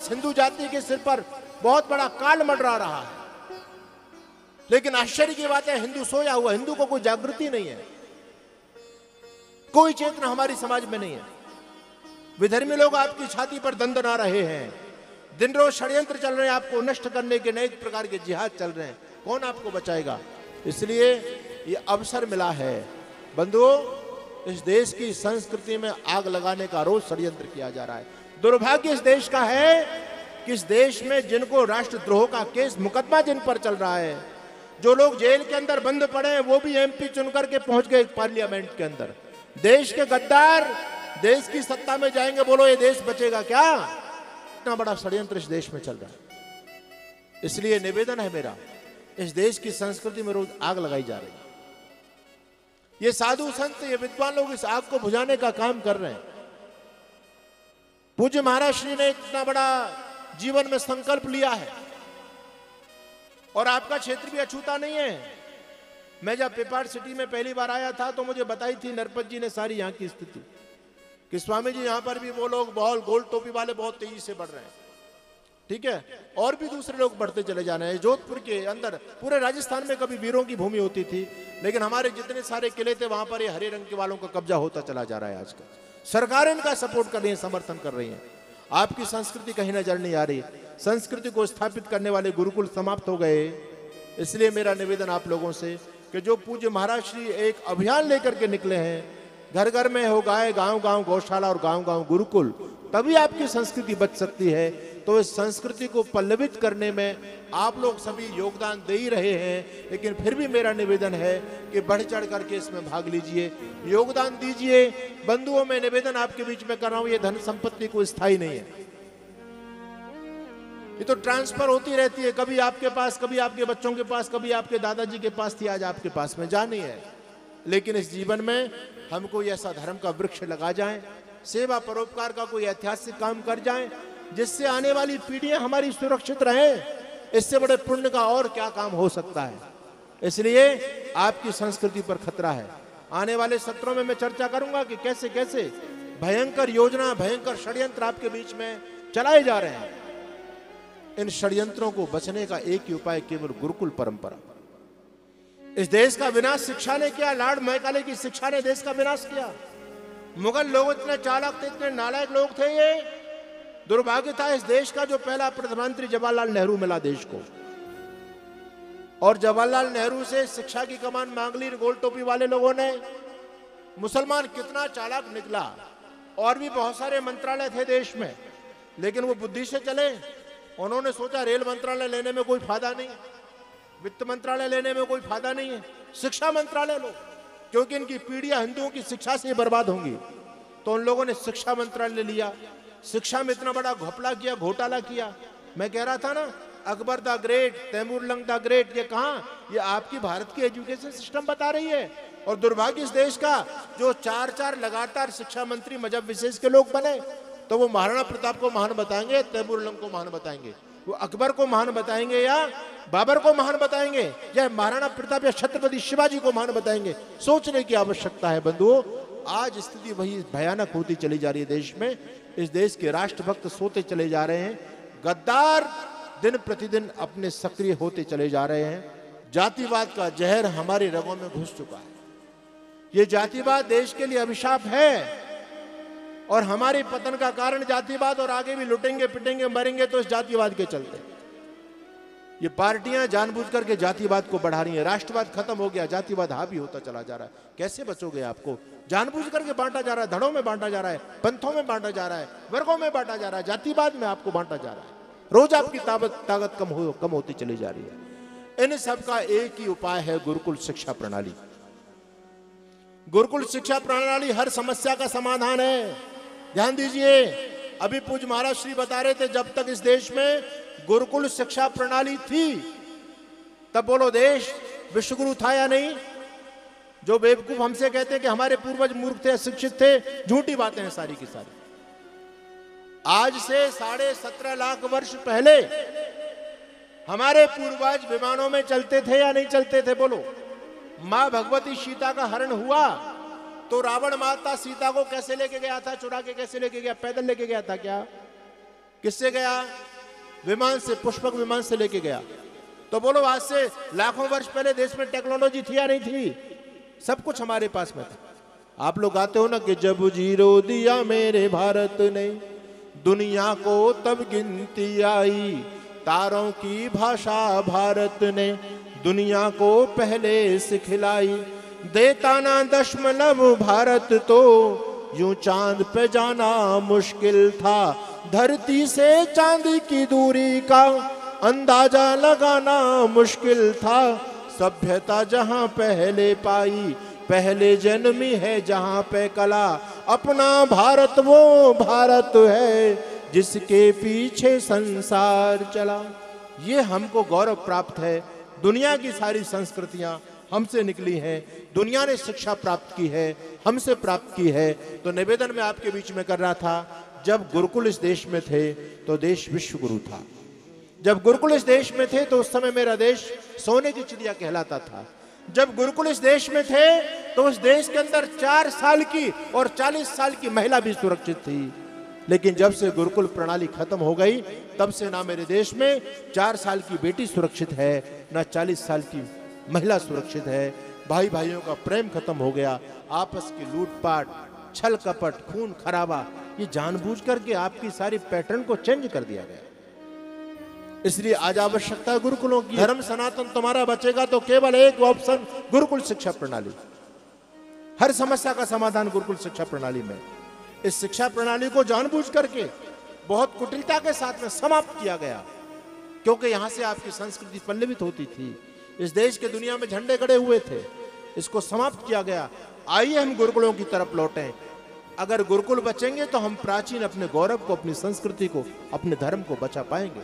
हिंदू जाति के सिर पर बहुत बड़ा काल मंडरा रहा है। लेकिन आश्चर्य की बात है, हिंदू सोया हुआ, हिंदू को कोई जागृति नहीं है, कोई चेतना हमारी समाज में नहीं है। विधर्मी लोग आपकी छाती पर दंदना रहे हैं, दिन रोज षड्यंत्र चल रहे हैं, आपको नष्ट करने के नए प्रकार के जिहाद चल रहे हैं। कौन आपको बचाएगा? इसलिए ये अवसर मिला है बंधुओं, इस देश की संस्कृति में आग लगाने का रोज षड्यंत्र किया जा रहा है। दुर्भाग्य इस देश का है कि इस देश में जिनको राष्ट्रद्रोह का केस मुकदमा जिन पर चल रहा है, जो लोग जेल के अंदर बंद पड़े हैं, वो भी एमपी चुनकर के पहुंच गए पार्लियामेंट के अंदर। देश के गद्दार देश की सत्ता में जाएंगे, बोलो ये देश बचेगा क्या? इतना बड़ा षड्यंत्र इस देश में चल रहा है। इसलिए निवेदन है मेरा, इस देश की संस्कृति में रोज आग लगाई जा रही है। ये साधु संत, ये विद्वान लोग इस आग को बुझाने का काम कर रहे हैं। पूज्य महाराज श्री ने इतना बड़ा जीवन में संकल्प लिया है और आपका क्षेत्र भी अछूता नहीं है। मैं जब पेपार सिटी में पहली बार आया था तो मुझे बताई थी नरपत जी ने सारी यहाँ की स्थिति कि स्वामी जी यहाँ पर भी वो लोग बहुत गोल टोपी वाले बहुत तेजी से बढ़ रहे हैं, ठीक है, और भी दूसरे लोग बढ़ते चले जा रहे हैं। जोधपुर के अंदर, पूरे राजस्थान में कभी वीरों की भूमि होती थी, लेकिन हमारे जितने सारे किले थे वहां पर ये हरे रंग के वालों का कब्जा होता चला जा रहा है। आजकल सरकार इनका सपोर्ट कर रही है, समर्थन कर रही है। आपकी संस्कृति कहीं नजर नहीं आ रही। संस्कृति को स्थापित करने वाले गुरुकुल समाप्त हो गए। इसलिए मेरा निवेदन आप लोगों से कि जो पूज्य महाराज श्री एक अभियान लेकर के निकले हैं, घर घर में हो गाय, गांव गांव गौशाला और गांव गांव गुरुकुल, तभी आपकी संस्कृति बच सकती है। तो इस संस्कृति को पल्लवित करने में आप लोग सभी योगदान दे ही रहे हैं, लेकिन फिर भी मेरा निवेदन है कि बढ़ चढ़ करके इसमें भाग लीजिए, योगदान दीजिए। बंधुओं, मैं निवेदन आपके बीच में कर रहा हूं, ये धन संपत्ति को स्थायी नहीं है, ये तो ट्रांसफर होती रहती है, कभी आपके पास, कभी आपके बच्चों के पास, कभी आपके दादाजी के पास थी, आज आपके पास में जानी है। लेकिन इस जीवन में हम कोई ऐसा धर्म का वृक्ष लगा जाएं, सेवा परोपकार का कोई ऐतिहासिक काम कर जाएं, जिससे आने वाली पीढ़ियां हमारी सुरक्षित रहें। इससे बड़े पुण्य का और क्या काम हो सकता है? इसलिए आपकी संस्कृति पर खतरा है। आने वाले सत्रों में मैं चर्चा करूंगा कि कैसे कैसे भयंकर योजना, भयंकर षड्यंत्र आपके बीच में चलाए जा रहे हैं। इन षड्यंत्रों को बचने का एक ही उपाय केवल गुरुकुल परंपरा। इस देश का विनाश शिक्षा ने किया, लॉर्ड मैकाले की शिक्षा ने देश का विनाश किया। मुगल लोग इतने चालाक थे, इतने नालायक लोग थे। ये दुर्भाग्य था इस देश का जो पहला प्रधानमंत्री जवाहरलाल नेहरू मिला देश को, और जवाहरलाल नेहरू से शिक्षा की कमान मांग ली गोल टोपी वाले लोगों ने। मुसलमान कितना चालाक निकला, और भी बहुत सारे मंत्रालय थे देश में, लेकिन वो बुद्धि से चले। उन्होंने सोचा रेल मंत्रालय लेने में कोई फायदा नहीं, वित्त मंत्रालय लेने में कोई फायदा नहीं है, शिक्षा मंत्रालय लो, क्योंकि इनकी पीढ़ियां हिंदुओं की शिक्षा से बर्बाद होंगी। तो उन लोगों ने शिक्षा मंत्रालय लिया। शिक्षा में इतना बड़ा घोटाला किया, घोटाला किया। मैं कह रहा था ना, Akbar the great, Timur Lang the great, ये कहाँ? ये आपकी भारत की एजुकेशन सिस्टम बता रही है। और दुर्भाग्य इस देश का जो 4 लगातार शिक्षा मंत्री मजहब विशेष के लोग बने, तो वो महाराणा प्रताप को महान बताएंगे, तैमूर लंग को महान बताएंगे, वो अकबर को महान बताएंगे या बाबर को महान बताएंगे, या महाराणा प्रताप या छत्रपति शिवाजी को महान बताएंगे? सोचने की आवश्यकता है बंधुओं। आज स्थिति वही भयानक होती चली जा रही है देश में। इस देश के राष्ट्रभक्त सोते चले जा रहे हैं, गद्दार दिन प्रतिदिन अपने सक्रिय होते चले जा रहे हैं। जातिवाद का जहर हमारे रगों में घुस चुका है। ये जातिवाद देश के लिए अभिशाप है, और हमारे पतन का कारण जातिवाद, और आगे भी लुटेंगे, पिटेंगे, मरेंगे तो इस जातिवाद के चलते। ये पार्टियां जानबूझ करके जातिवाद को बढ़ा रही हैं। राष्ट्रवाद खत्म हो गया, जातिवाद हावी होता चला जा रहा है। कैसे बचोगे? आपको जानबूझ करके बांटा जा रहा है, धड़ों में बांटा जा रहा है, पंथों में बांटा जा रहा है, वर्गों में बांटा जा रहा है, जातिवाद में आपको बांटा जा रहा है। रोज आपकी ताकत कम होती चली जा रही है। इन सब का एक ही उपाय है, गुरुकुल शिक्षा प्रणाली। गुरुकुल शिक्षा प्रणाली हर समस्या का समाधान है। ध्यान दीजिए, अभी पूज्य महाराज श्री बता रहे थे, जब तक इस देश में गुरुकुल शिक्षा प्रणाली थी, तब बोलो देश विश्वगुरु था या नहीं? जो बेवकूफ हमसे कहते हैं कि हमारे पूर्वज मूर्ख थे, अशिक्षित थे, झूठी बातें हैं सारी की सारी। आज से 17.5 लाख वर्ष पहले हमारे पूर्वज विमानों में चलते थे या नहीं चलते थे? बोलो। मां भगवती सीता का हरण हुआ तो रावण माता सीता को कैसे लेके गया था? चुरा के कैसे लेके गया? पैदल लेके गया था क्या? किससे गया? विमान से, पुष्पक विमान से लेके गया। तो बोलो आज से लाखों वर्ष पहले देश में टेक्नोलॉजी थी या नहीं थी? सब कुछ हमारे पास में था। आप लोग गाते हो ना कि जब जीरो दिया मेरे भारत ने, दुनिया को तब गिनती आई, तारों की भाषा भारत ने दुनिया को पहले सिखलाई, देता ना दशमलव भारत तो यूं चांद पे जाना मुश्किल था, धरती से चांद की दूरी का अंदाजा लगाना मुश्किल था, सभ्यता जहां पहले पाई पहले जन्मी है जहां पे कला, अपना भारत वो भारत है जिसके पीछे संसार चला। ये हमको गौरव प्राप्त है। दुनिया की सारी संस्कृतियां हमसे निकली हैं, दुनिया ने शिक्षा प्राप्त की है, हमसे प्राप्त की है। तो निवेदन मैं आपके बीच में कर रहा था, जब गुरुकुल इस देश में थे तो देश विश्व गुरु था। जब गुरुकुल इस देश में थे तो उस समय मेरा देश सोने की चिड़िया कहलाता था। जब गुरुकुल इस देश में थे तो उस देश के अंदर 4 साल की और 40 साल की महिला भी सुरक्षित थी। लेकिन जब से गुरुकुल प्रणाली खत्म हो गई तब से ना मेरे देश में 4 साल की बेटी सुरक्षित है, ना 40 साल की महिला सुरक्षित है। भाई भाइयों का प्रेम खत्म हो गया, आपस की लूटपाट, छल कपट, खून खराबा, ये जानबूझ करके आपकी सारी पैटर्न को चेंज कर दिया गया। इसलिए आज आवश्यकता है गुरुकुलों की। धर्म सनातन तुम्हारा बचेगा तो केवल एक ऑप्शन, गुरुकुल शिक्षा प्रणाली। हर समस्या का समाधान गुरुकुल शिक्षा प्रणाली में। इस शिक्षा प्रणाली को जानबूझ करके बहुत कुटिलता के साथ में समाप्त किया गया, क्योंकि यहां से आपकी संस्कृति पल्लवित होती थी। इस देश के दुनिया में झंडे गड़े हुए थे, इसको समाप्त किया गया। आइए हम गुरुकुलों की तरफ लौटें। अगर गुरुकुल बचेंगे तो हम प्राचीन अपने गौरव को, अपनी संस्कृति को, अपने धर्म को बचा पाएंगे।